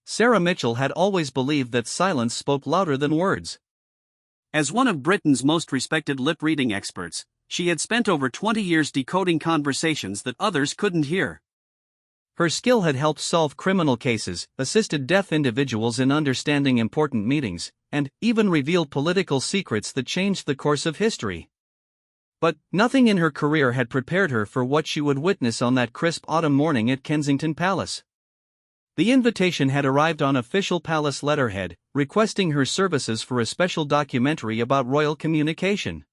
Sarah Mitchell had always believed that silence spoke louder than words. As one of Britain's most respected lip-reading experts, she had spent over 20 years decoding conversations that others couldn't hear. Her skill had helped solve criminal cases, assisted deaf individuals in understanding important meetings, and even revealed political secrets that changed the course of history. But nothing in her career had prepared her for what she would witness on that crisp autumn morning at Kensington Palace. The invitation had arrived on official palace letterhead, requesting her services for a special documentary about royal communication.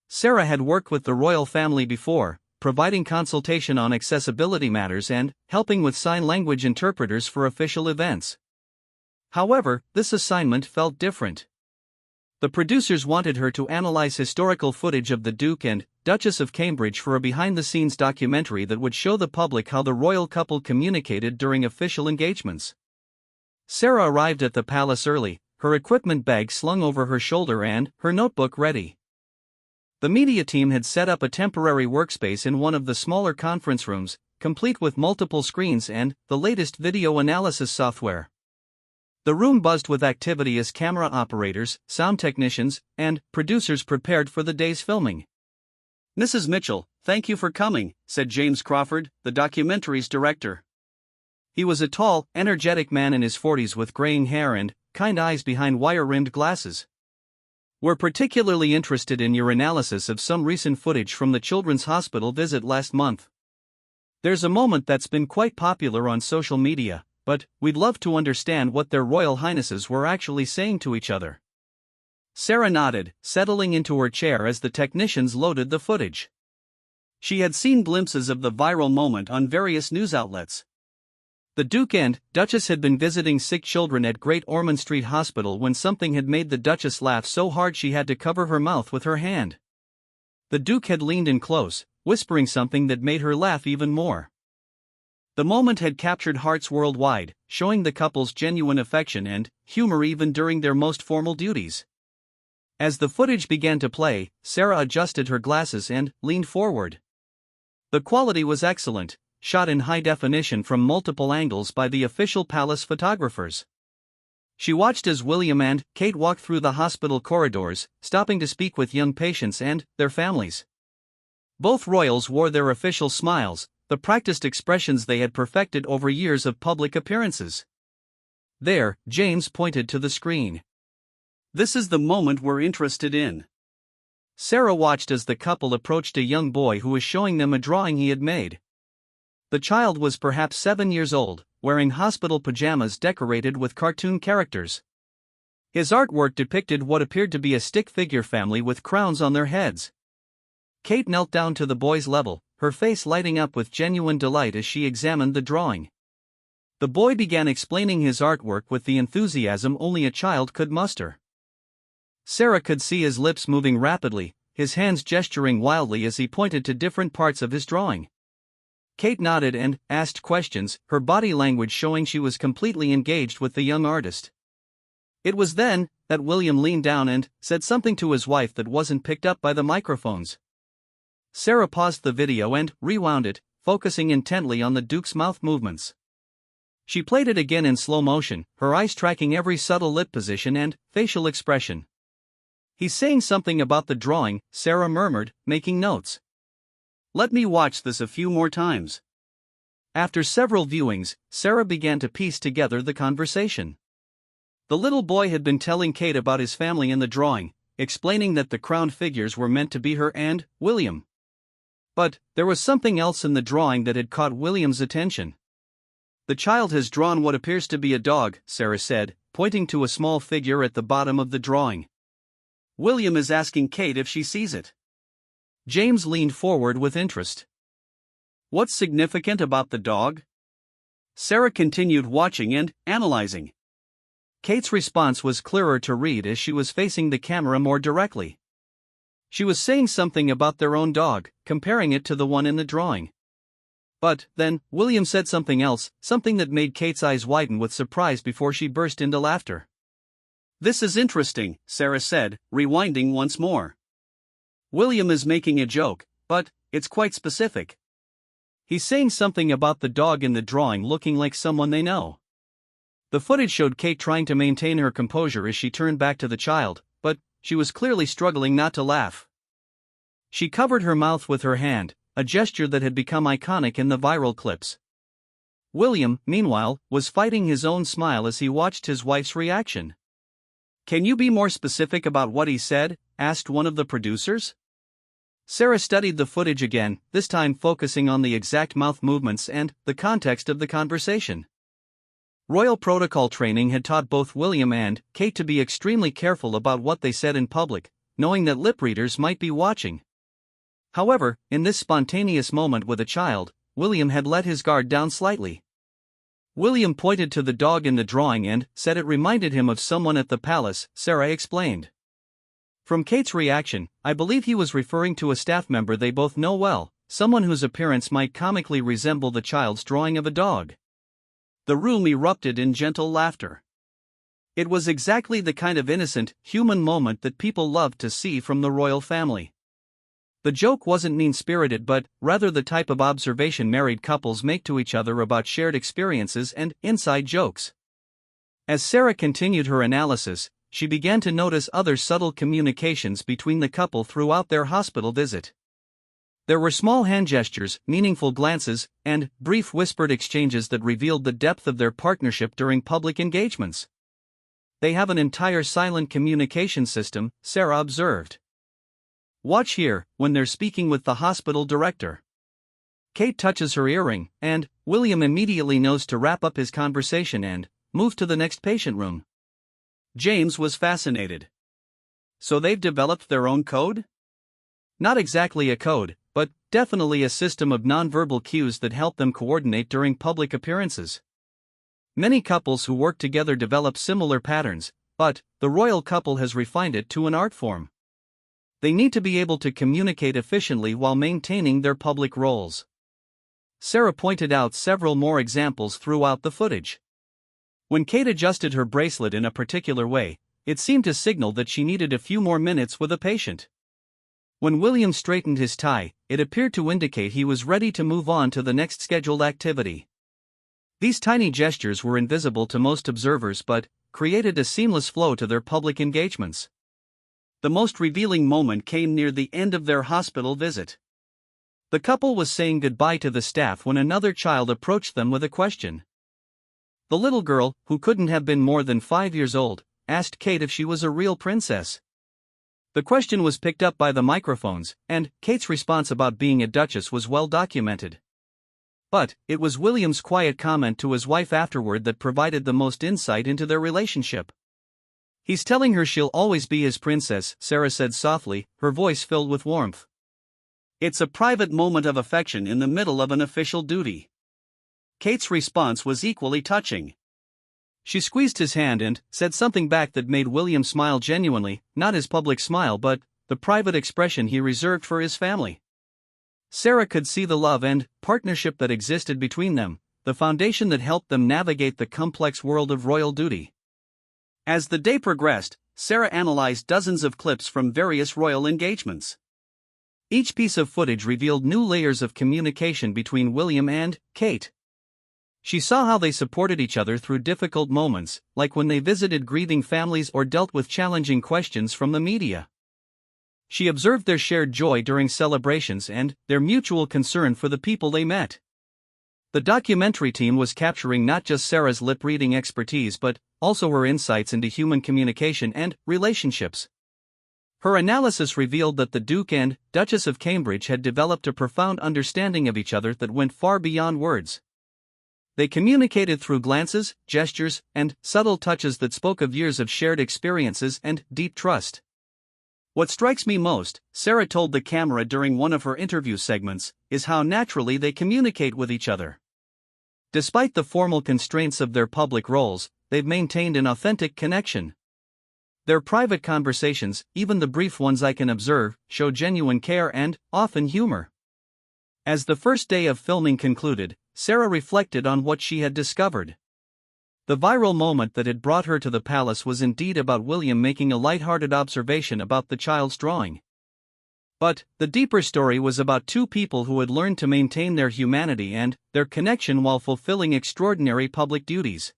Sarah had worked with the royal family before, providing consultation on accessibility matters and helping with sign language interpreters for official events. However, this assignment felt different. The producers wanted her to analyze historical footage of the Duke and Duchess of Cambridge for a behind-the-scenes documentary that would show the public how the royal couple communicated during official engagements. Sarah arrived at the palace early, her equipment bag slung over her shoulder and her notebook ready. The media team had set up a temporary workspace in one of the smaller conference rooms, complete with multiple screens and the latest video analysis software. The room buzzed with activity as camera operators, sound technicians, and producers prepared for the day's filming. "Mrs. Mitchell, thank you for coming," said James Crawford, the documentary's director. He was a tall, energetic man in his 40s with graying hair and kind eyes behind wire-rimmed glasses. "We're particularly interested in your analysis of some recent footage from the Children's Hospital visit last month. There's a moment that's been quite popular on social media, but we'd love to understand what their Royal Highnesses were actually saying to each other." Sarah nodded, settling into her chair as the technicians loaded the footage. She had seen glimpses of the viral moment on various news outlets. The Duke and Duchess had been visiting sick children at Great Ormond Street Hospital when something had made the Duchess laugh so hard she had to cover her mouth with her hand. The Duke had leaned in close, whispering something that made her laugh even more. The moment had captured hearts worldwide, showing the couple's genuine affection and humor even during their most formal duties. As the footage began to play, Sarah adjusted her glasses and leaned forward. The quality was excellent, shot in high definition from multiple angles by the official palace photographers. She watched as William and Kate walked through the hospital corridors, stopping to speak with young patients and their families. Both royals wore their official smiles, the practiced expressions they had perfected over years of public appearances. "There," James pointed to the screen. "This is the moment we're interested in." Sarah watched as the couple approached a young boy who was showing them a drawing he had made. The child was perhaps 7 years old, wearing hospital pajamas decorated with cartoon characters. His artwork depicted what appeared to be a stick figure family with crowns on their heads. Kate knelt down to the boy's level, her face lighting up with genuine delight as she examined the drawing. The boy began explaining his artwork with the enthusiasm only a child could muster. Sarah could see his lips moving rapidly, his hands gesturing wildly as he pointed to different parts of his drawing. Kate nodded and asked questions, her body language showing she was completely engaged with the young artist. It was then that William leaned down and said something to his wife that wasn't picked up by the microphones. Sarah paused the video and rewound it, focusing intently on the Duke's mouth movements. She played it again in slow motion, her eyes tracking every subtle lip position and facial expression. "He's saying something about the drawing," Sarah murmured, making notes. "Let me watch this a few more times." After several viewings, Sarah began to piece together the conversation. The little boy had been telling Kate about his family in the drawing, explaining that the crowned figures were meant to be her and William. But there was something else in the drawing that had caught William's attention. "The child has drawn what appears to be a dog," Sarah said, pointing to a small figure at the bottom of the drawing. "William is asking Kate if she sees it." James leaned forward with interest. "What's significant about the dog?" Sarah continued watching and analyzing. Kate's response was clearer to read as she was facing the camera more directly. She was saying something about their own dog, comparing it to the one in the drawing. But then, William said something else, something that made Kate's eyes widen with surprise before she burst into laughter. "This is interesting," Sarah said, rewinding once more. "William is making a joke, but it's quite specific. He's saying something about the dog in the drawing looking like someone they know." The footage showed Kate trying to maintain her composure as she turned back to the child, but she was clearly struggling not to laugh. She covered her mouth with her hand, a gesture that had become iconic in the viral clips. William, meanwhile, was fighting his own smile as he watched his wife's reaction. "Can you be more specific about what he said?" asked one of the producers. Sarah studied the footage again, this time focusing on the exact mouth movements and the context of the conversation. Royal protocol training had taught both William and Kate to be extremely careful about what they said in public, knowing that lip readers might be watching. However, in this spontaneous moment with a child, William had let his guard down slightly. William pointed to the dog in the drawing and said it reminded him of someone at the palace, Sarah explained. From Kate's reaction, I believe he was referring to a staff member they both know well, someone whose appearance might comically resemble the child's drawing of a dog. The room erupted in gentle laughter. It was exactly the kind of innocent, human moment that people loved to see from the royal family. The joke wasn't mean-spirited but rather the type of observation married couples make to each other about shared experiences and inside jokes. As Sarah continued her analysis, she began to notice other subtle communications between the couple throughout their hospital visit. There were small hand gestures, meaningful glances, and brief whispered exchanges that revealed the depth of their partnership during public engagements. They have an entire silent communication system, Sarah observed. Watch here, when they're speaking with the hospital director. Kate touches her earring, and William immediately knows to wrap up his conversation and move to the next patient room. James was fascinated. So they've developed their own code? Not exactly a code, but definitely a system of nonverbal cues that help them coordinate during public appearances. Many couples who work together develop similar patterns, but the royal couple has refined it to an art form. They need to be able to communicate efficiently while maintaining their public roles. Sarah pointed out several more examples throughout the footage. When Kate adjusted her bracelet in a particular way, it seemed to signal that she needed a few more minutes with a patient. When William straightened his tie, it appeared to indicate he was ready to move on to the next scheduled activity. These tiny gestures were invisible to most observers but created a seamless flow to their public engagements. The most revealing moment came near the end of their hospital visit. The couple was saying goodbye to the staff when another child approached them with a question. The little girl, who couldn't have been more than 5 years old, asked Kate if she was a real princess. The question was picked up by the microphones, and Kate's response about being a duchess was well documented. But it was William's quiet comment to his wife afterward that provided the most insight into their relationship. "He's telling her she'll always be his princess," Sarah said softly, her voice filled with warmth. "It's a private moment of affection in the middle of an official duty." Kate's response was equally touching. She squeezed his hand and said something back that made William smile genuinely, not his public smile but the private expression he reserved for his family. Sarah could see the love and partnership that existed between them, the foundation that helped them navigate the complex world of royal duty. As the day progressed, Sarah analyzed dozens of clips from various royal engagements. Each piece of footage revealed new layers of communication between William and Kate. She saw how they supported each other through difficult moments, like when they visited grieving families or dealt with challenging questions from the media. She observed their shared joy during celebrations and their mutual concern for the people they met. The documentary team was capturing not just Sarah's lip-reading expertise but also her insights into human communication and relationships. Her analysis revealed that the Duke and Duchess of Cambridge had developed a profound understanding of each other that went far beyond words. They communicated through glances, gestures, and subtle touches that spoke of years of shared experiences and deep trust. "What strikes me most," Sarah told the camera during one of her interview segments, "is how naturally they communicate with each other. Despite the formal constraints of their public roles, they've maintained an authentic connection. Their private conversations, even the brief ones I can observe, show genuine care and, often humor." As the first day of filming concluded, Sarah reflected on what she had discovered. The viral moment that had brought her to the palace was indeed about William making a light-hearted observation about the child's drawing. But the deeper story was about two people who had learned to maintain their humanity and their connection while fulfilling extraordinary public duties.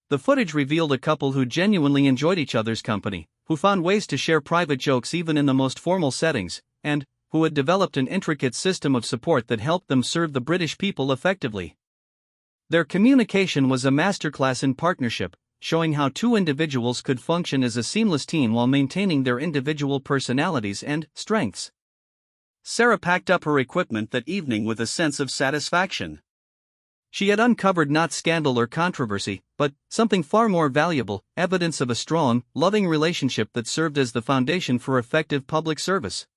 The footage revealed a couple who genuinely enjoyed each other's company, who found ways to share private jokes even in the most formal settings, and who had developed an intricate system of support that helped them serve the British people effectively. Their communication was a masterclass in partnership, showing how two individuals could function as a seamless team while maintaining their individual personalities and strengths. Sarah packed up her equipment that evening with a sense of satisfaction. She had uncovered not scandal or controversy, but something far more valuable, evidence of a strong, loving relationship that served as the foundation for effective public service.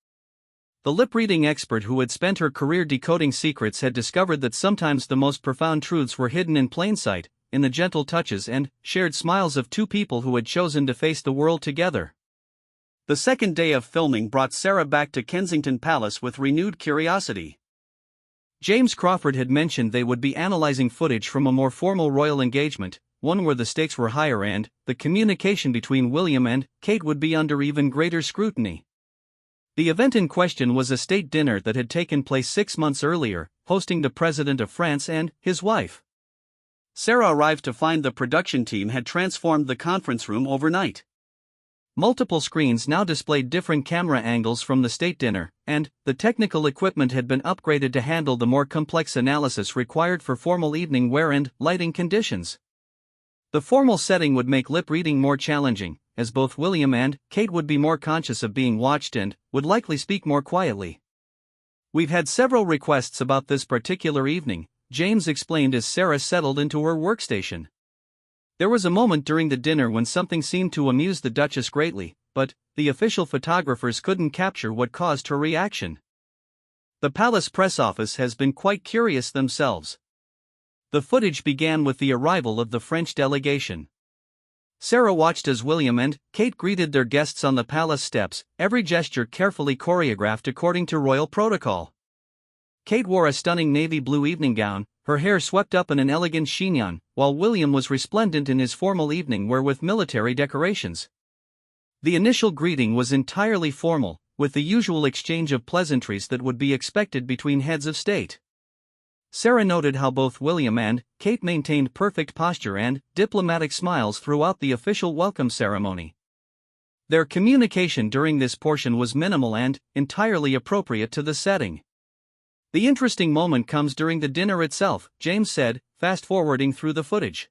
The lip-reading expert who had spent her career decoding secrets had discovered that sometimes the most profound truths were hidden in plain sight, in the gentle touches and shared smiles of two people who had chosen to face the world together. The second day of filming brought Sarah back to Kensington Palace with renewed curiosity. James Crawford had mentioned they would be analyzing footage from a more formal royal engagement, one where the stakes were higher and the communication between William and Kate would be under even greater scrutiny. The event in question was a state dinner that had taken place 6 months earlier, hosting the President of France and his wife. Sarah arrived to find the production team had transformed the conference room overnight. Multiple screens now displayed different camera angles from the state dinner, and the technical equipment had been upgraded to handle the more complex analysis required for formal evening wear and lighting conditions. The formal setting would make lip reading more challenging, as both William and Kate would be more conscious of being watched and would likely speak more quietly. "We've had several requests about this particular evening," James explained as Sarah settled into her workstation. There was a moment during the dinner when something seemed to amuse the Duchess greatly, but the official photographers couldn't capture what caused her reaction. The palace press office has been quite curious themselves. The footage began with the arrival of the French delegation. Sarah watched as William and Kate greeted their guests on the palace steps, every gesture carefully choreographed according to royal protocol. Kate wore a stunning navy blue evening gown, her hair swept up in an elegant chignon, while William was resplendent in his formal evening wear with military decorations. The initial greeting was entirely formal, with the usual exchange of pleasantries that would be expected between heads of state. Sarah noted how both William and Kate maintained perfect posture and diplomatic smiles throughout the official welcome ceremony. Their communication during this portion was minimal and entirely appropriate to the setting. "The interesting moment comes during the dinner itself," James said, fast-forwarding through the footage.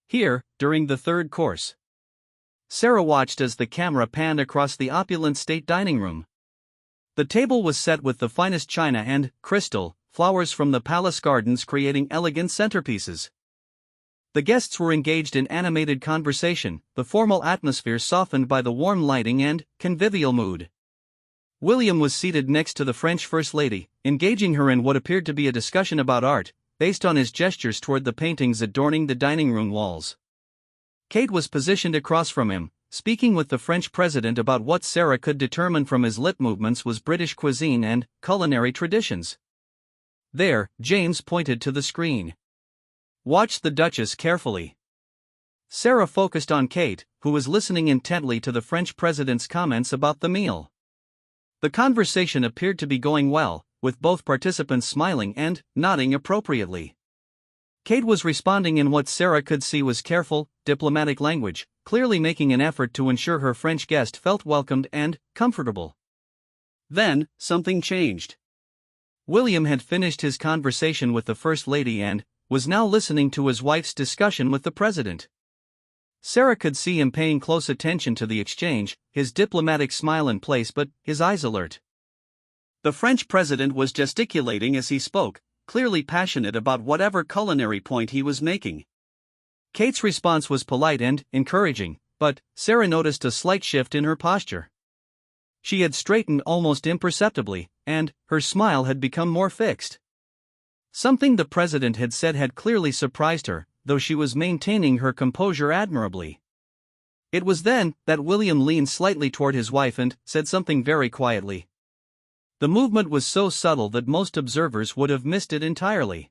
"Here, during the third course." Sarah watched as the camera panned across the opulent state dining room. The table was set with the finest china and crystal, flowers from the palace gardens creating elegant centerpieces. The guests were engaged in animated conversation, the formal atmosphere softened by the warm lighting and convivial mood. William was seated next to the French First Lady, engaging her in what appeared to be a discussion about art, based on his gestures toward the paintings adorning the dining room walls. Kate was positioned across from him, speaking with the French president about what Sarah could determine from his lip movements was British cuisine and culinary traditions. There, James pointed to the screen. "Watch the Duchess carefully." Sarah focused on Kate, who was listening intently to the French president's comments about the meal. The conversation appeared to be going well, with both participants smiling and nodding appropriately. Kate was responding in what Sarah could see was careful, diplomatic language, clearly making an effort to ensure her French guest felt welcomed and comfortable. Then, something changed. William had finished his conversation with the First Lady and was now listening to his wife's discussion with the President. Sarah could see him paying close attention to the exchange, his diplomatic smile in place but his eyes alert. The French president was gesticulating as he spoke, clearly passionate about whatever culinary point he was making. Kate's response was polite and encouraging, but Sarah noticed a slight shift in her posture. She had straightened almost imperceptibly, and her smile had become more fixed. Something the president had said had clearly surprised her, though she was maintaining her composure admirably. It was then that William leaned slightly toward his wife and said something very quietly. The movement was so subtle that most observers would have missed it entirely.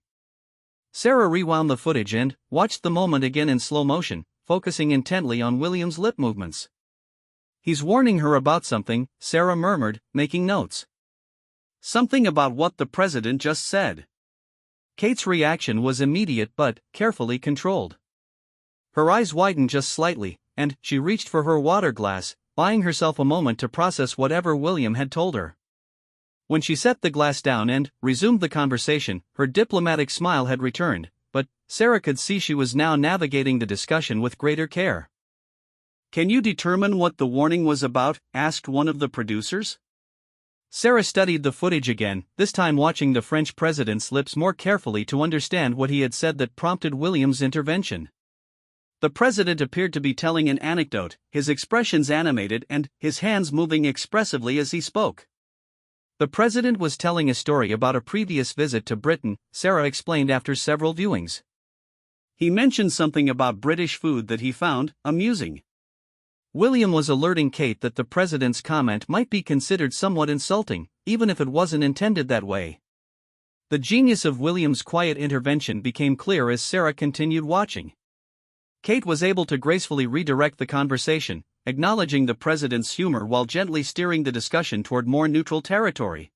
Sarah rewound the footage and watched the moment again in slow motion, focusing intently on William's lip movements. "He's warning her about something," Sarah murmured, making notes. "Something about what the president just said." Kate's reaction was immediate but carefully controlled. Her eyes widened just slightly, and she reached for her water glass, buying herself a moment to process whatever William had told her. When she set the glass down and resumed the conversation, her diplomatic smile had returned, but Sarah could see she was now navigating the discussion with greater care. "Can you determine what the warning was about?" asked one of the producers. Sarah studied the footage again, this time watching the French president's lips more carefully to understand what he had said that prompted William's intervention. The president appeared to be telling an anecdote, his expressions animated and his hands moving expressively as he spoke. The president was telling a story about a previous visit to Britain, Sarah explained after several viewings. He mentioned something about British food that he found amusing. William was alerting Kate that the president's comment might be considered somewhat insulting, even if it wasn't intended that way. The genius of William's quiet intervention became clear as Sarah continued watching. Kate was able to gracefully redirect the conversation, acknowledging the president's humor while gently steering the discussion toward more neutral territory.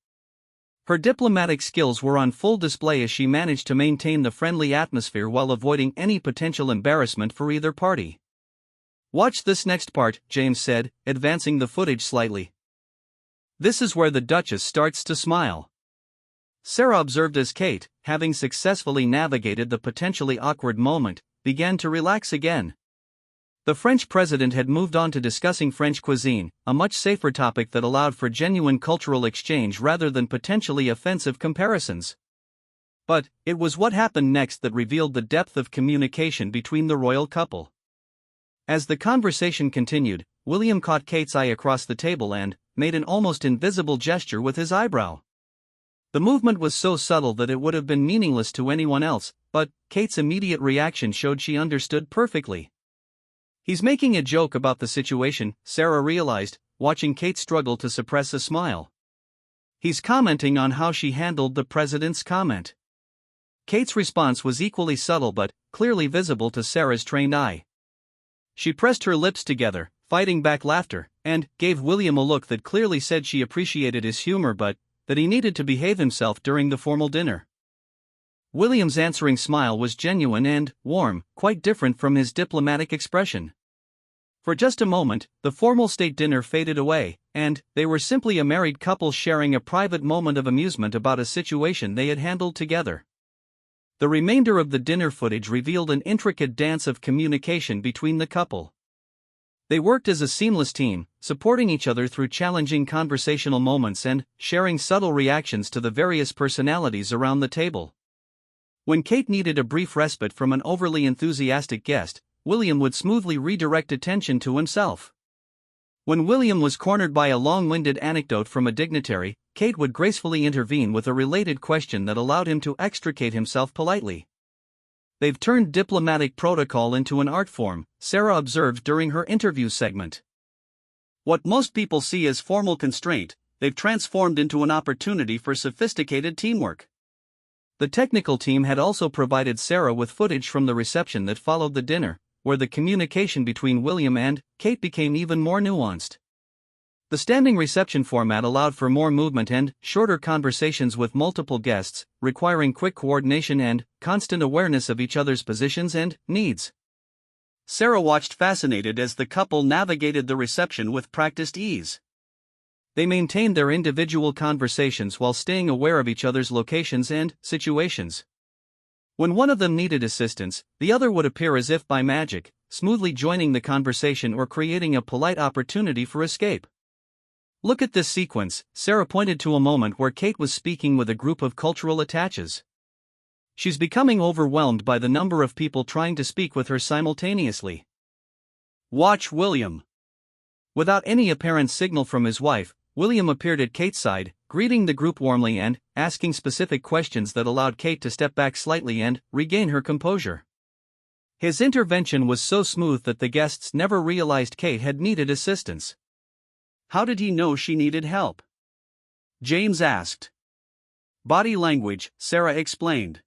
Her diplomatic skills were on full display as she managed to maintain the friendly atmosphere while avoiding any potential embarrassment for either party. "Watch this next part," James said, advancing the footage slightly. "This is where the Duchess starts to smile." Sarah observed as Kate, having successfully navigated the potentially awkward moment, began to relax again. The French president had moved on to discussing French cuisine, a much safer topic that allowed for genuine cultural exchange rather than potentially offensive comparisons. But it was what happened next that revealed the depth of communication between the royal couple. As the conversation continued, William caught Kate's eye across the table and made an almost invisible gesture with his eyebrow. The movement was so subtle that it would have been meaningless to anyone else, but Kate's immediate reaction showed she understood perfectly. "He's making a joke about the situation," Sarah realized, watching Kate struggle to suppress a smile. "He's commenting on how she handled the president's comment." Kate's response was equally subtle but clearly visible to Sarah's trained eye. She pressed her lips together, fighting back laughter, and gave William a look that clearly said she appreciated his humor but that he needed to behave himself during the formal dinner. William's answering smile was genuine and warm, quite different from his diplomatic expression. For just a moment, the formal state dinner faded away, and they were simply a married couple sharing a private moment of amusement about a situation they had handled together. The remainder of the dinner footage revealed an intricate dance of communication between the couple. They worked as a seamless team, supporting each other through challenging conversational moments and sharing subtle reactions to the various personalities around the table. When Kate needed a brief respite from an overly enthusiastic guest, William would smoothly redirect attention to himself. When William was cornered by a long-winded anecdote from a dignitary, Kate would gracefully intervene with a related question that allowed him to extricate himself politely. "They've turned diplomatic protocol into an art form," Sarah observed during her interview segment. "What most people see as formal constraint, they've transformed into an opportunity for sophisticated teamwork." The technical team had also provided Sarah with footage from the reception that followed the dinner, where the communication between William and Kate became even more nuanced. The standing reception format allowed for more movement and shorter conversations with multiple guests, requiring quick coordination and constant awareness of each other's positions and needs. Sarah watched fascinated as the couple navigated the reception with practiced ease. They maintained their individual conversations while staying aware of each other's locations and situations. When one of them needed assistance, the other would appear as if by magic, smoothly joining the conversation or creating a polite opportunity for escape. "Look at this sequence," Sarah pointed to a moment where Kate was speaking with a group of cultural attaches. "She's becoming overwhelmed by the number of people trying to speak with her simultaneously." "Watch William." Without any apparent signal from his wife, William appeared at Kate's side, greeting the group warmly and asking specific questions that allowed Kate to step back slightly and regain her composure. His intervention was so smooth that the guests never realized Kate had needed assistance. "How did he know she needed help?" James asked. "Body language," Sarah explained.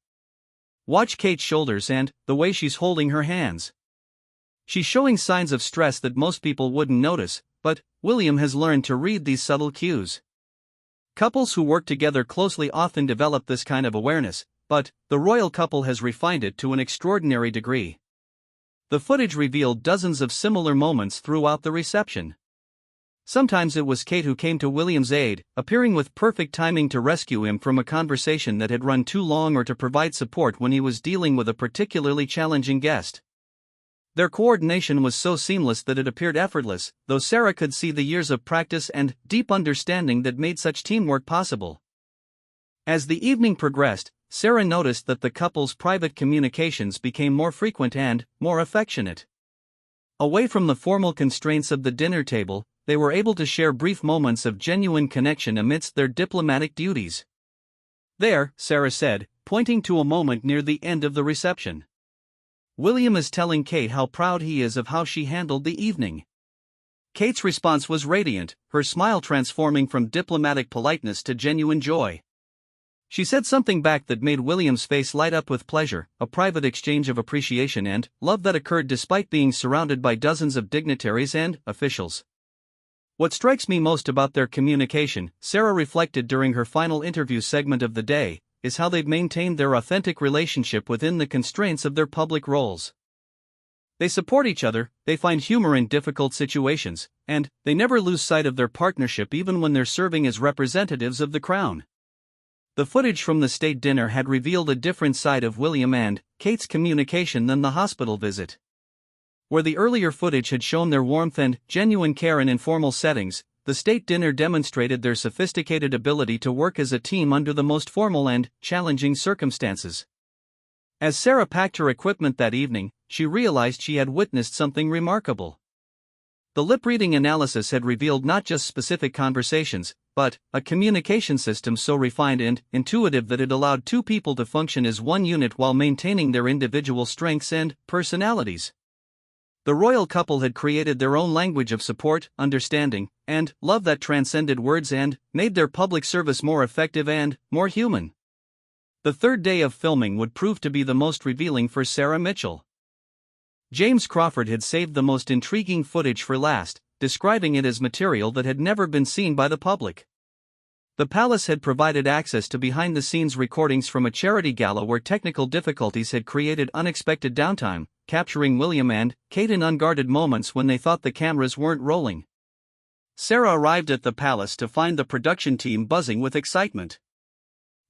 "Watch Kate's shoulders and the way she's holding her hands. She's showing signs of stress that most people wouldn't notice, but William has learned to read these subtle cues. Couples who work together closely often develop this kind of awareness, but the royal couple has refined it to an extraordinary degree. The footage revealed dozens of similar moments throughout the reception. Sometimes it was Kate who came to William's aid, appearing with perfect timing to rescue him from a conversation that had run too long or to provide support when he was dealing with a particularly challenging guest. Their coordination was so seamless that it appeared effortless, though Sarah could see the years of practice and deep understanding that made such teamwork possible. As the evening progressed, Sarah noticed that the couple's private communications became more frequent and more affectionate. Away from the formal constraints of the dinner table, they were able to share brief moments of genuine connection amidst their diplomatic duties. "There," Sarah said, pointing to a moment near the end of the reception. "William is telling Kate how proud he is of how she handled the evening." Kate's response was radiant, her smile transforming from diplomatic politeness to genuine joy. She said something back that made William's face light up with pleasure, a private exchange of appreciation and love that occurred despite being surrounded by dozens of dignitaries and officials. "What strikes me most about their communication," Sarah reflected during her final interview segment of the day, "is how they've maintained their authentic relationship within the constraints of their public roles. They support each other, they find humor in difficult situations, and they never lose sight of their partnership even when they're serving as representatives of the crown." The footage from the state dinner had revealed a different side of William and Kate's communication than the hospital visit. Where the earlier footage had shown their warmth and genuine care in informal settings, the state dinner demonstrated their sophisticated ability to work as a team under the most formal and challenging circumstances. As Sarah packed her equipment that evening, she realized she had witnessed something remarkable. The lip-reading analysis had revealed not just specific conversations, but a communication system so refined and intuitive that it allowed two people to function as one unit while maintaining their individual strengths and personalities. The royal couple had created their own language of support, understanding, and love that transcended words and made their public service more effective and more human. The third day of filming would prove to be the most revealing for Sarah Mitchell. James Crawford had saved the most intriguing footage for last, describing it as material that had never been seen by the public. The palace had provided access to behind-the-scenes recordings from a charity gala where technical difficulties had created unexpected downtime, capturing William and Kate in unguarded moments when they thought the cameras weren't rolling. Sarah arrived at the palace to find the production team buzzing with excitement.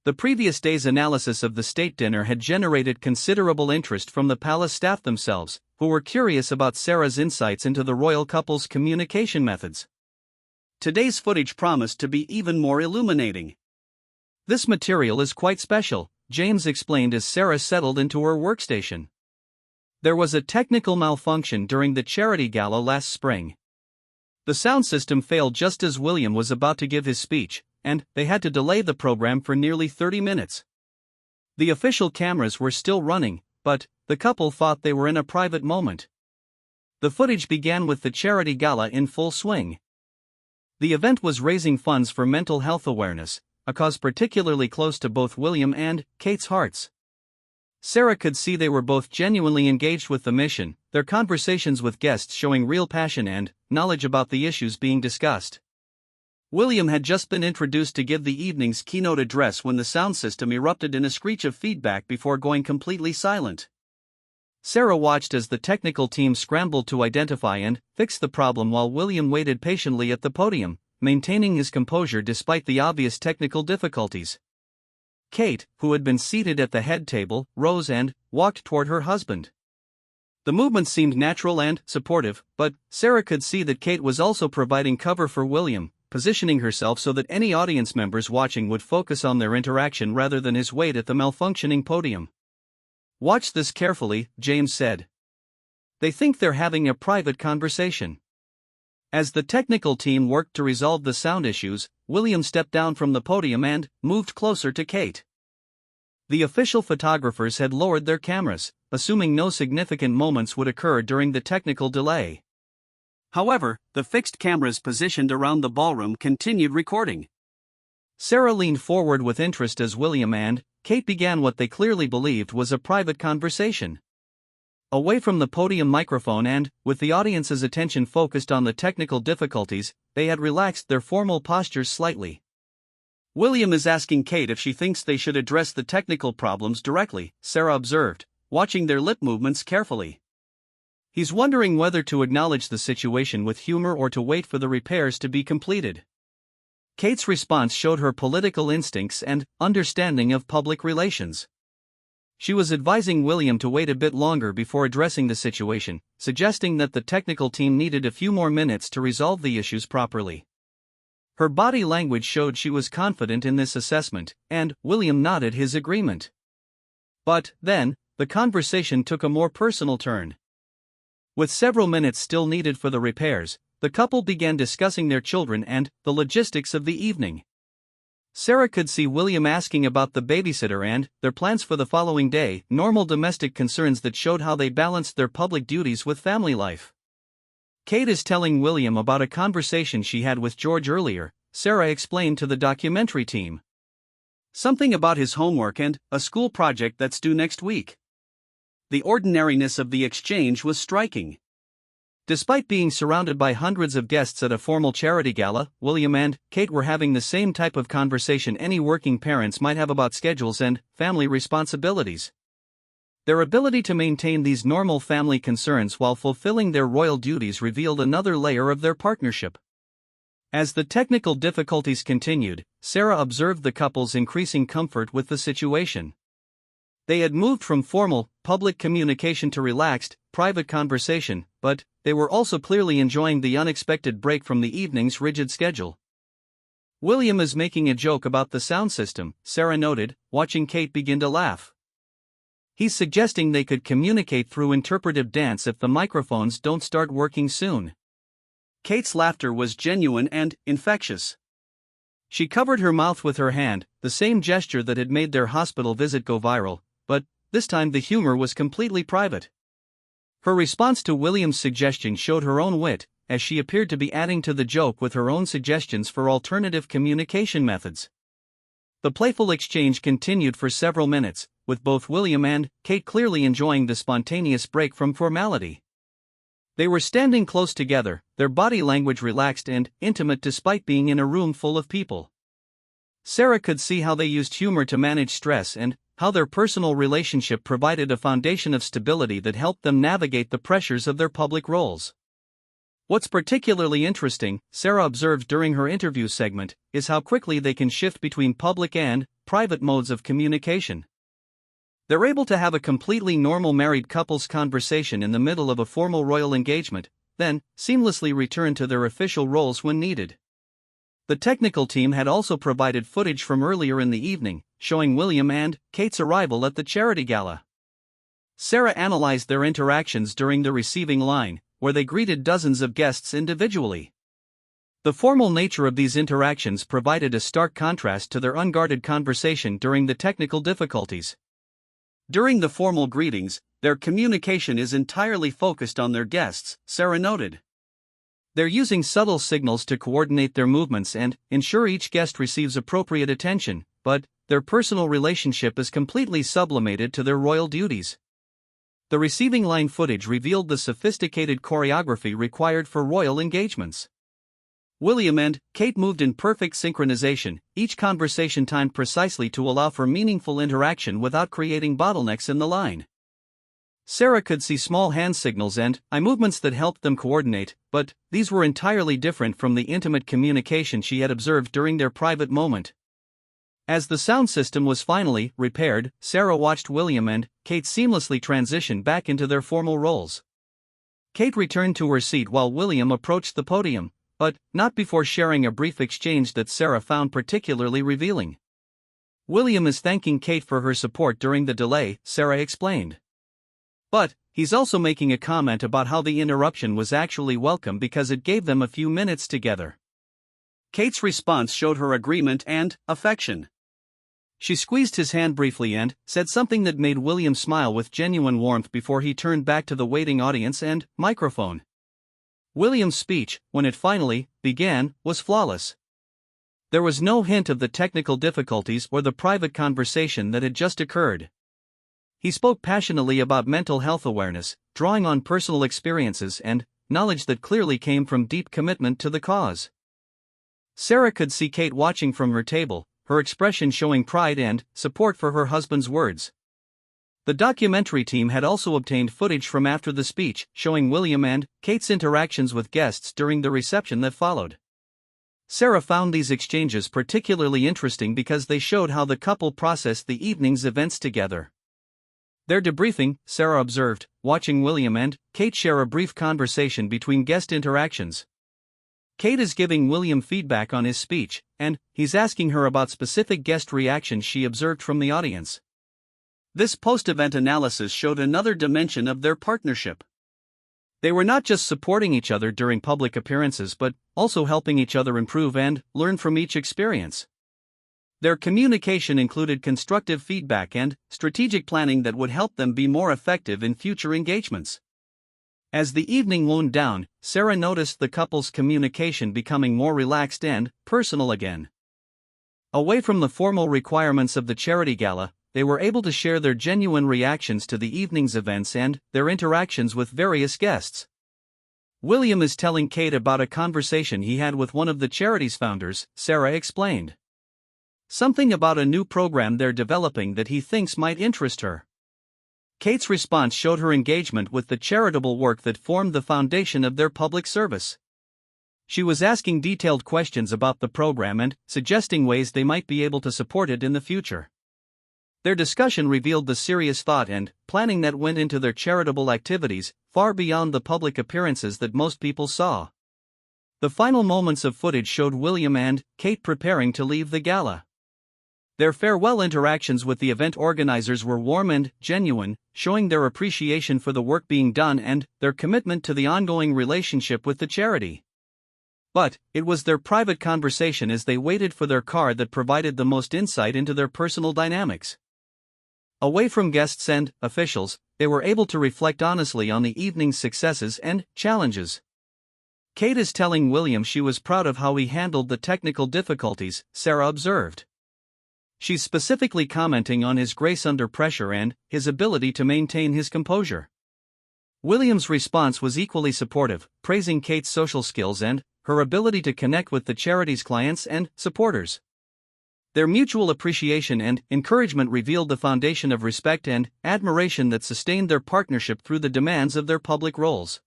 The previous day's analysis of the state dinner had generated considerable interest from the palace staff themselves, who were curious about Sarah's insights into the royal couple's communication methods. Today's footage promised to be even more illuminating. "This material is quite special," James explained as Sarah settled into her workstation. "There was a technical malfunction during the charity gala last spring. The sound system failed just as William was about to give his speech, and they had to delay the program for nearly 30 minutes. The official cameras were still running, but the couple thought they were in a private moment." The footage began with the charity gala in full swing. The event was raising funds for mental health awareness, a cause particularly close to both William and Kate's hearts. Sarah could see they were both genuinely engaged with the mission, their conversations with guests showing real passion and knowledge about the issues being discussed. William had just been introduced to give the evening's keynote address when the sound system erupted in a screech of feedback before going completely silent. Sarah watched as the technical team scrambled to identify and fix the problem while William waited patiently at the podium, maintaining his composure despite the obvious technical difficulties. Kate, who had been seated at the head table, rose and walked toward her husband. The movement seemed natural and supportive, but Sarah could see that Kate was also providing cover for William, positioning herself so that any audience members watching would focus on their interaction rather than his weight at the malfunctioning podium. "Watch this carefully," James said. "They think they're having a private conversation." As the technical team worked to resolve the sound issues, William stepped down from the podium and moved closer to Kate. The official photographers had lowered their cameras, assuming no significant moments would occur during the technical delay. However, the fixed cameras positioned around the ballroom continued recording. Sarah leaned forward with interest as William and Kate began what they clearly believed was a private conversation. Away from the podium microphone and, with the audience's attention focused on the technical difficulties, they had relaxed their formal postures slightly. "William is asking Kate if she thinks they should address the technical problems directly," Sarah observed, watching their lip movements carefully. He's wondering whether to acknowledge the situation with humor or to wait for the repairs to be completed. Kate's response showed her political instincts and understanding of public relations. She was advising William to wait a bit longer before addressing the situation, suggesting that the technical team needed a few more minutes to resolve the issues properly. Her body language showed she was confident in this assessment, and William nodded his agreement. But then, the conversation took a more personal turn. With several minutes still needed for the repairs, the couple began discussing their children and the logistics of the evening. Sarah could see William asking about the babysitter and their plans for the following day, normal domestic concerns that showed how they balanced their public duties with family life. Kate is telling William about a conversation she had with George earlier, Sarah explained to the documentary team. Something about his homework and a school project that's due next week. The ordinariness of the exchange was striking. Despite being surrounded by hundreds of guests at a formal charity gala, William and Kate were having the same type of conversation any working parents might have about schedules and family responsibilities. Their ability to maintain these normal family concerns while fulfilling their royal duties revealed another layer of their partnership. As the technical difficulties continued, Sarah observed the couple's increasing comfort with the situation. They had moved from formal, public communication to relaxed, private conversation, but they were also clearly enjoying the unexpected break from the evening's rigid schedule. William is making a joke about the sound system, Sarah noted, watching Kate begin to laugh. He's suggesting they could communicate through interpretive dance if the microphones don't start working soon. Kate's laughter was genuine and infectious. She covered her mouth with her hand, the same gesture that had made their hospital visit go viral, but this time the humor was completely private. Her response to William's suggestion showed her own wit, as she appeared to be adding to the joke with her own suggestions for alternative communication methods. The playful exchange continued for several minutes, with both William and Kate clearly enjoying the spontaneous break from formality. They were standing close together, their body language relaxed and intimate despite being in a room full of people. Sarah could see how they used humor to manage stress and how their personal relationship provided a foundation of stability that helped them navigate the pressures of their public roles. What's particularly interesting, Sarah observed during her interview segment, is how quickly they can shift between public and private modes of communication. They're able to have a completely normal married couple's conversation in the middle of a formal royal engagement, then seamlessly return to their official roles when needed. The technical team had also provided footage from earlier in the evening, showing William and Kate's arrival at the charity gala. Sarah analyzed their interactions during the receiving line, where they greeted dozens of guests individually. The formal nature of these interactions provided a stark contrast to their unguarded conversation during the technical difficulties. During the formal greetings, their communication is entirely focused on their guests, Sarah noted. They're using subtle signals to coordinate their movements and ensure each guest receives appropriate attention, but their personal relationship is completely sublimated to their royal duties. The receiving line footage revealed the sophisticated choreography required for royal engagements. William and Kate moved in perfect synchronization, each conversation timed precisely to allow for meaningful interaction without creating bottlenecks in the line. Sarah could see small hand signals and eye movements that helped them coordinate, but these were entirely different from the intimate communication she had observed during their private moment. As the sound system was finally repaired, Sarah watched William and Kate seamlessly transition back into their formal roles. Kate returned to her seat while William approached the podium, but not before sharing a brief exchange that Sarah found particularly revealing. William is thanking Kate for her support during the delay, Sarah explained. But he's also making a comment about how the interruption was actually welcome because it gave them a few minutes together. Kate's response showed her agreement and affection. She squeezed his hand briefly and said something that made William smile with genuine warmth before he turned back to the waiting audience and microphone. William's speech, when it finally began, was flawless. There was no hint of the technical difficulties or the private conversation that had just occurred. He spoke passionately about mental health awareness, drawing on personal experiences and knowledge that clearly came from deep commitment to the cause. Sarah could see Kate watching from her table, her expression showing pride and support for her husband's words. The documentary team had also obtained footage from after the speech, showing William and Kate's interactions with guests during the reception that followed. Sarah found these exchanges particularly interesting because they showed how the couple processed the evening's events together. Their debriefing, Sarah observed, watching William and Kate share a brief conversation between guest interactions. Kate is giving William feedback on his speech, and he's asking her about specific guest reactions she observed from the audience. This post-event analysis showed another dimension of their partnership. They were not just supporting each other during public appearances but also helping each other improve and learn from each experience. Their communication included constructive feedback and strategic planning that would help them be more effective in future engagements. As the evening wound down, Sarah noticed the couple's communication becoming more relaxed and personal again. Away from the formal requirements of the charity gala, they were able to share their genuine reactions to the evening's events and their interactions with various guests. William is telling Kate about a conversation he had with one of the charity's founders, Sarah explained. Something about a new program they're developing that he thinks might interest her. Kate's response showed her engagement with the charitable work that formed the foundation of their public service. She was asking detailed questions about the program and suggesting ways they might be able to support it in the future. Their discussion revealed the serious thought and planning that went into their charitable activities, far beyond the public appearances that most people saw. The final moments of footage showed William and Kate preparing to leave the gala. Their farewell interactions with the event organizers were warm and genuine, showing their appreciation for the work being done and their commitment to the ongoing relationship with the charity. But it was their private conversation as they waited for their car that provided the most insight into their personal dynamics. Away from guests and officials, they were able to reflect honestly on the evening's successes and challenges. Kate is telling William she was proud of how he handled the technical difficulties, Sarah observed. She's specifically commenting on his grace under pressure and his ability to maintain his composure. William's response was equally supportive, praising Kate's social skills and her ability to connect with the charity's clients and supporters. Their mutual appreciation and encouragement revealed the foundation of respect and admiration that sustained their partnership through the demands of their public roles.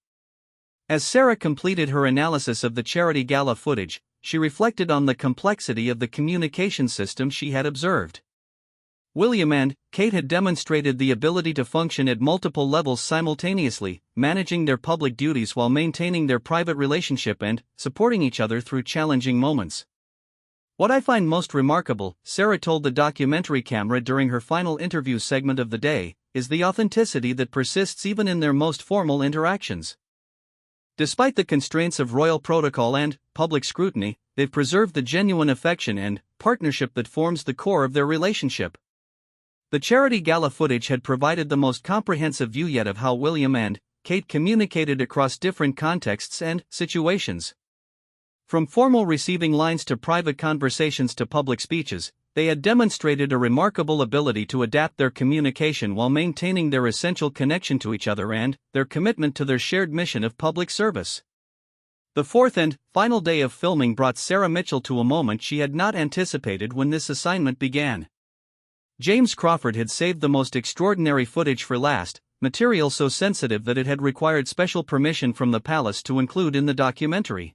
As Sarah completed her analysis of the charity gala footage, she reflected on the complexity of the communication system she had observed. William and Kate had demonstrated the ability to function at multiple levels simultaneously, managing their public duties while maintaining their private relationship and supporting each other through challenging moments. What I find most remarkable, Sarah told the documentary camera during her final interview segment of the day, is the authenticity that persists even in their most formal interactions. Despite the constraints of royal protocol and public scrutiny, they've preserved the genuine affection and partnership that forms the core of their relationship. The charity gala footage had provided the most comprehensive view yet of how William and Kate communicated across different contexts and situations. From formal receiving lines to private conversations to public speeches, they had demonstrated a remarkable ability to adapt their communication while maintaining their essential connection to each other and their commitment to their shared mission of public service. The fourth and final day of filming brought Sarah Mitchell to a moment she had not anticipated when this assignment began. James Crawford had saved the most extraordinary footage for last, material so sensitive that it had required special permission from the palace to include in the documentary.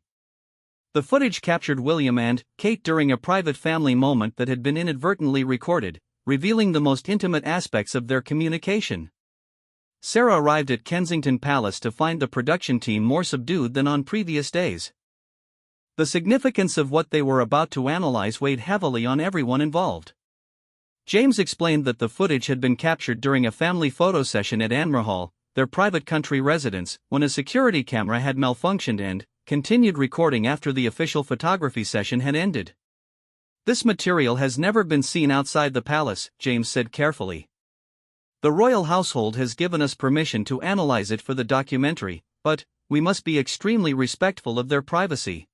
The footage captured William and Kate during a private family moment that had been inadvertently recorded, revealing the most intimate aspects of their communication. Sarah arrived at Kensington Palace to find the production team more subdued than on previous days. The significance of what they were about to analyze weighed heavily on everyone involved. James explained that the footage had been captured during a family photo session at Anmerhall, their private country residence, when a security camera had malfunctioned and continued recording after the official photography session had ended. This material has never been seen outside the palace, James said carefully. The royal household has given us permission to analyze it for the documentary, but we must be extremely respectful of their privacy.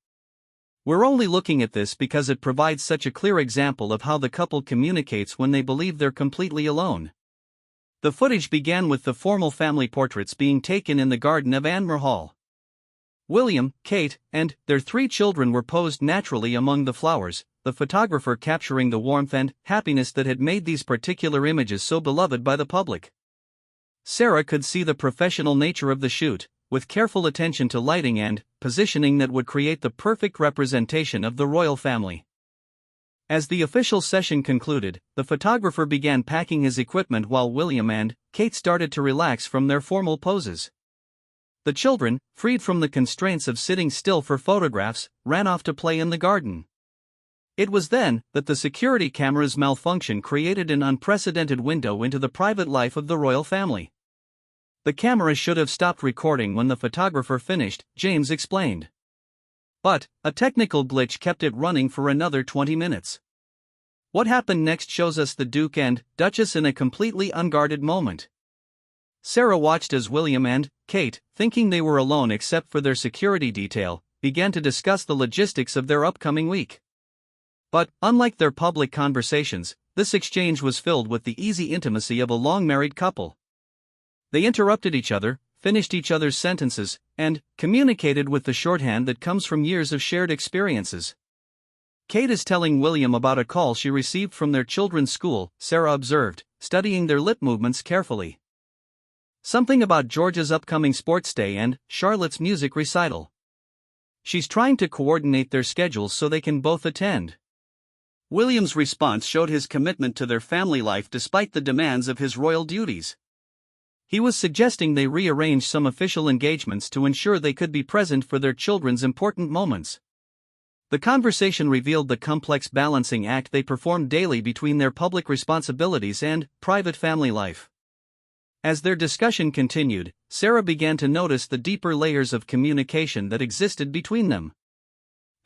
We're only looking at this because it provides such a clear example of how the couple communicates when they believe they're completely alone. The footage began with the formal family portraits being taken in the garden of Anmerhall. William, Kate, and their 3 children were posed naturally among the flowers, the photographer capturing the warmth and happiness that had made these particular images so beloved by the public. Sarah could see the professional nature of the shoot, with careful attention to lighting and positioning that would create the perfect representation of the royal family. As the official session concluded, the photographer began packing his equipment while William and Kate started to relax from their formal poses. The children, freed from the constraints of sitting still for photographs, ran off to play in the garden. It was then that the security camera's malfunction created an unprecedented window into the private life of the royal family. The camera should have stopped recording when the photographer finished, James explained. But a technical glitch kept it running for another 20 minutes. What happened next shows us the Duke and Duchess in a completely unguarded moment. Sarah watched as William and Kate, thinking they were alone except for their security detail, began to discuss the logistics of their upcoming week. But, unlike their public conversations, this exchange was filled with the easy intimacy of a long-married couple. They interrupted each other, finished each other's sentences, and communicated with the shorthand that comes from years of shared experiences. Kate is telling William about a call she received from their children's school, Sarah observed, studying their lip movements carefully. Something about George's upcoming sports day and Charlotte's music recital. She's trying to coordinate their schedules so they can both attend. William's response showed his commitment to their family life despite the demands of his royal duties. He was suggesting they rearrange some official engagements to ensure they could be present for their children's important moments. The conversation revealed the complex balancing act they performed daily between their public responsibilities and private family life. As their discussion continued, Sarah began to notice the deeper layers of communication that existed between them.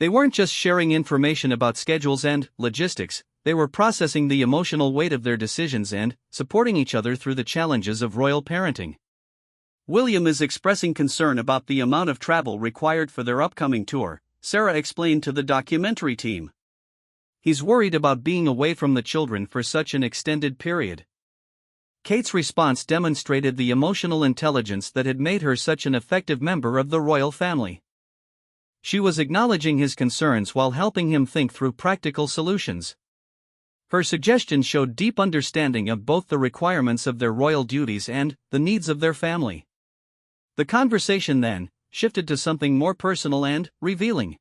They weren't just sharing information about schedules and logistics, they were processing the emotional weight of their decisions and supporting each other through the challenges of royal parenting. William is expressing concern about the amount of travel required for their upcoming tour, Sarah explained to the documentary team. He's worried about being away from the children for such an extended period. Kate's response demonstrated the emotional intelligence that had made her such an effective member of the royal family. She was acknowledging his concerns while helping him think through practical solutions. Her suggestions showed deep understanding of both the requirements of their royal duties and the needs of their family. The conversation then shifted to something more personal and revealing.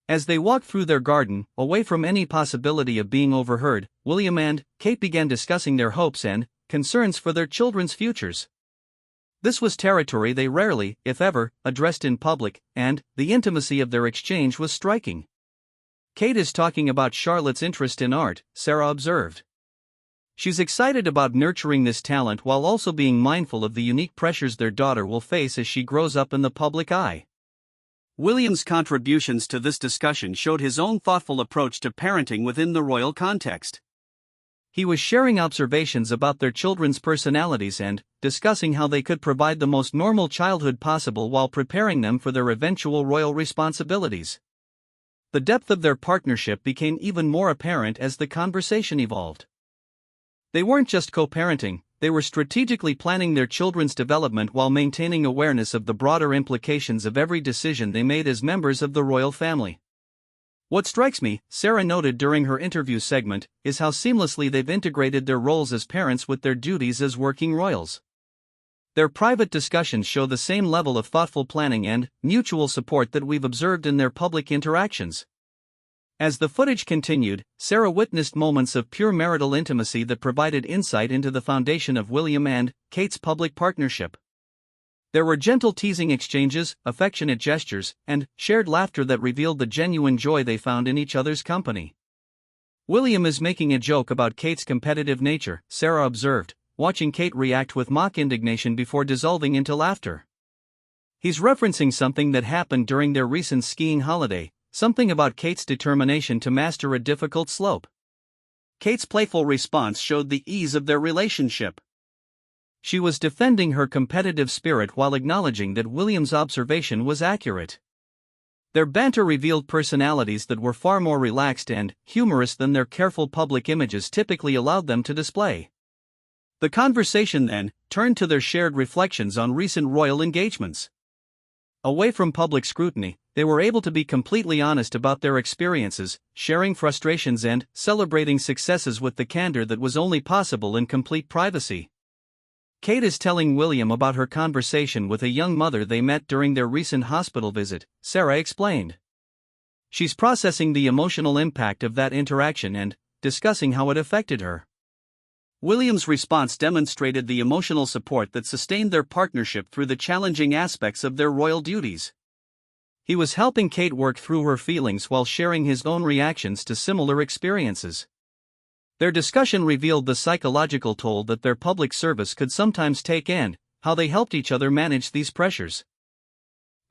As they walked through their garden, away from any possibility of being overheard, William and Kate began discussing their hopes and concerns for their children's futures. This was territory they rarely, if ever, addressed in public, and the intimacy of their exchange was striking. Kate is talking about Charlotte's interest in art, Sarah observed. She's excited about nurturing this talent while also being mindful of the unique pressures their daughter will face as she grows up in the public eye. William's contributions to this discussion showed his own thoughtful approach to parenting within the royal context. He was sharing observations about their children's personalities and discussing how they could provide the most normal childhood possible while preparing them for their eventual royal responsibilities. The depth of their partnership became even more apparent as the conversation evolved. They weren't just co-parenting, they were strategically planning their children's development while maintaining awareness of the broader implications of every decision they made as members of the royal family. What strikes me, Sarah noted during her interview segment, is how seamlessly they've integrated their roles as parents with their duties as working royals. Their private discussions show the same level of thoughtful planning and mutual support that we've observed in their public interactions. As the footage continued, Sarah witnessed moments of pure marital intimacy that provided insight into the foundation of William and Kate's public partnership. There were gentle teasing exchanges, affectionate gestures, and shared laughter that revealed the genuine joy they found in each other's company. William is making a joke about Kate's competitive nature, Sarah observed, watching Kate react with mock indignation before dissolving into laughter. He's referencing something that happened during their recent skiing holiday, something about Kate's determination to master a difficult slope. Kate's playful response showed the ease of their relationship. She was defending her competitive spirit while acknowledging that William's observation was accurate. Their banter revealed personalities that were far more relaxed and humorous than their careful public images typically allowed them to display. The conversation then turned to their shared reflections on recent royal engagements. Away from public scrutiny, they were able to be completely honest about their experiences, sharing frustrations and celebrating successes with the candor that was only possible in complete privacy. Kate is telling William about her conversation with a young mother they met during their recent hospital visit, Sarah explained. She's processing the emotional impact of that interaction and discussing how it affected her. William's response demonstrated the emotional support that sustained their partnership through the challenging aspects of their royal duties. He was helping Kate work through her feelings while sharing his own reactions to similar experiences. Their discussion revealed the psychological toll that their public service could sometimes take and how they helped each other manage these pressures.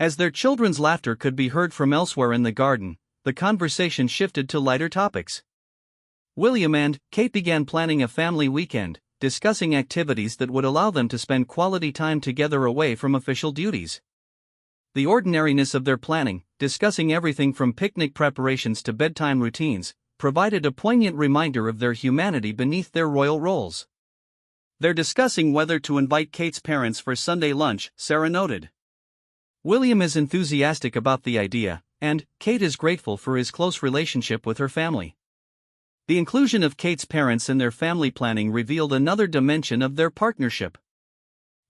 As their children's laughter could be heard from elsewhere in the garden, the conversation shifted to lighter topics. William and Kate began planning a family weekend, discussing activities that would allow them to spend quality time together away from official duties. The ordinariness of their planning, discussing everything from picnic preparations to bedtime routines, provided a poignant reminder of their humanity beneath their royal roles. They're discussing whether to invite Kate's parents for Sunday lunch, Sarah noted. William is enthusiastic about the idea, and Kate is grateful for his close relationship with her family. The inclusion of Kate's parents in their family planning revealed another dimension of their partnership.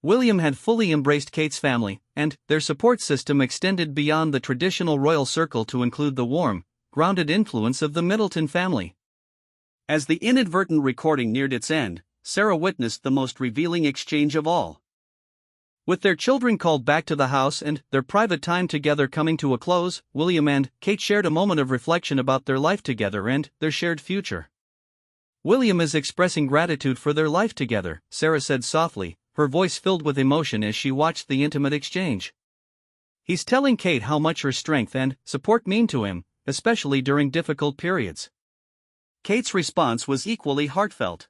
William had fully embraced Kate's family, and their support system extended beyond the traditional royal circle to include the warm, grounded influence of the Middleton family. As the inadvertent recording neared its end, Sarah witnessed the most revealing exchange of all. With their children called back to the house and their private time together coming to a close, William and Kate shared a moment of reflection about their life together and their shared future. William is expressing gratitude for their life together, Sarah said softly, her voice filled with emotion as she watched the intimate exchange. He's telling Kate how much her strength and support mean to him, especially during difficult periods. Kate's response was equally heartfelt.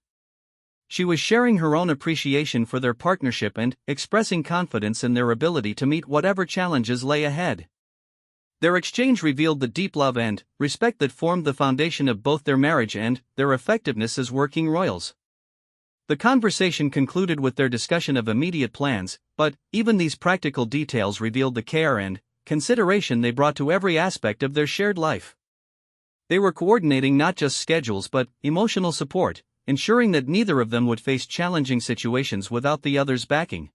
She was sharing her own appreciation for their partnership and expressing confidence in their ability to meet whatever challenges lay ahead. Their exchange revealed the deep love and respect that formed the foundation of both their marriage and their effectiveness as working royals. The conversation concluded with their discussion of immediate plans, but even these practical details revealed the care and consideration they brought to every aspect of their shared life. They were coordinating not just schedules but emotional support, ensuring that neither of them would face challenging situations without the other's backing.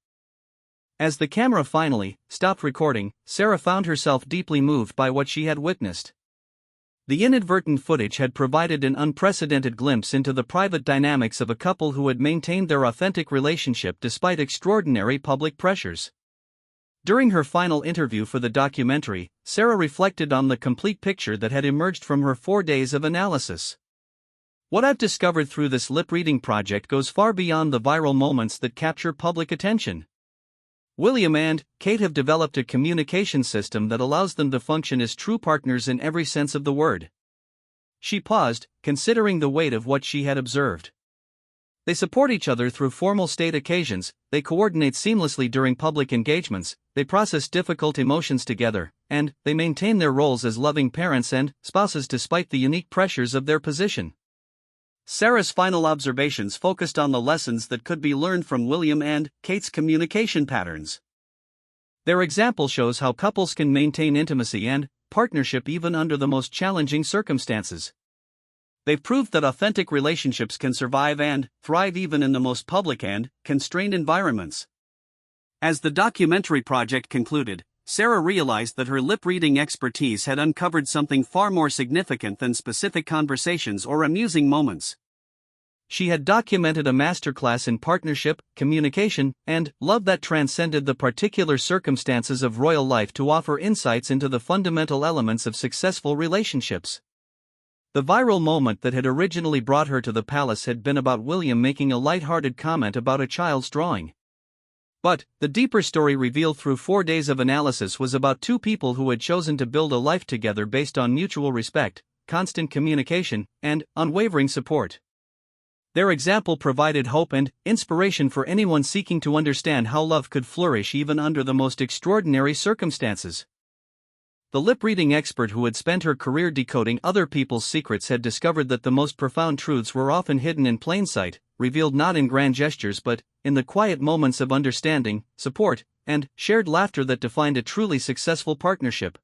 As the camera finally stopped recording, Sarah found herself deeply moved by what she had witnessed. The inadvertent footage had provided an unprecedented glimpse into the private dynamics of a couple who had maintained their authentic relationship despite extraordinary public pressures. During her final interview for the documentary, Sarah reflected on the complete picture that had emerged from her 4 days of analysis. What I've discovered through this lip-reading project goes far beyond the viral moments that capture public attention. William and Kate have developed a communication system that allows them to function as true partners in every sense of the word. She paused, considering the weight of what she had observed. They support each other through formal state occasions, they coordinate seamlessly during public engagements, they process difficult emotions together, and they maintain their roles as loving parents and spouses despite the unique pressures of their position. Sarah's final observations focused on the lessons that could be learned from William and Kate's communication patterns. Their example shows how couples can maintain intimacy and partnership even under the most challenging circumstances. They've proved that authentic relationships can survive and thrive even in the most public and constrained environments. As the documentary project concluded, Sarah realized that her lip-reading expertise had uncovered something far more significant than specific conversations or amusing moments. She had documented a masterclass in partnership, communication, and love that transcended the particular circumstances of royal life to offer insights into the fundamental elements of successful relationships. The viral moment that had originally brought her to the palace had been about William making a light-hearted comment about a child's drawing. But the deeper story revealed through 4 days of analysis was about two people who had chosen to build a life together based on mutual respect, constant communication, and unwavering support. Their example provided hope and inspiration for anyone seeking to understand how love could flourish even under the most extraordinary circumstances. The lip-reading expert who had spent her career decoding other people's secrets had discovered that the most profound truths were often hidden in plain sight, revealed not in grand gestures but in the quiet moments of understanding, support, and shared laughter that defined a truly successful partnership.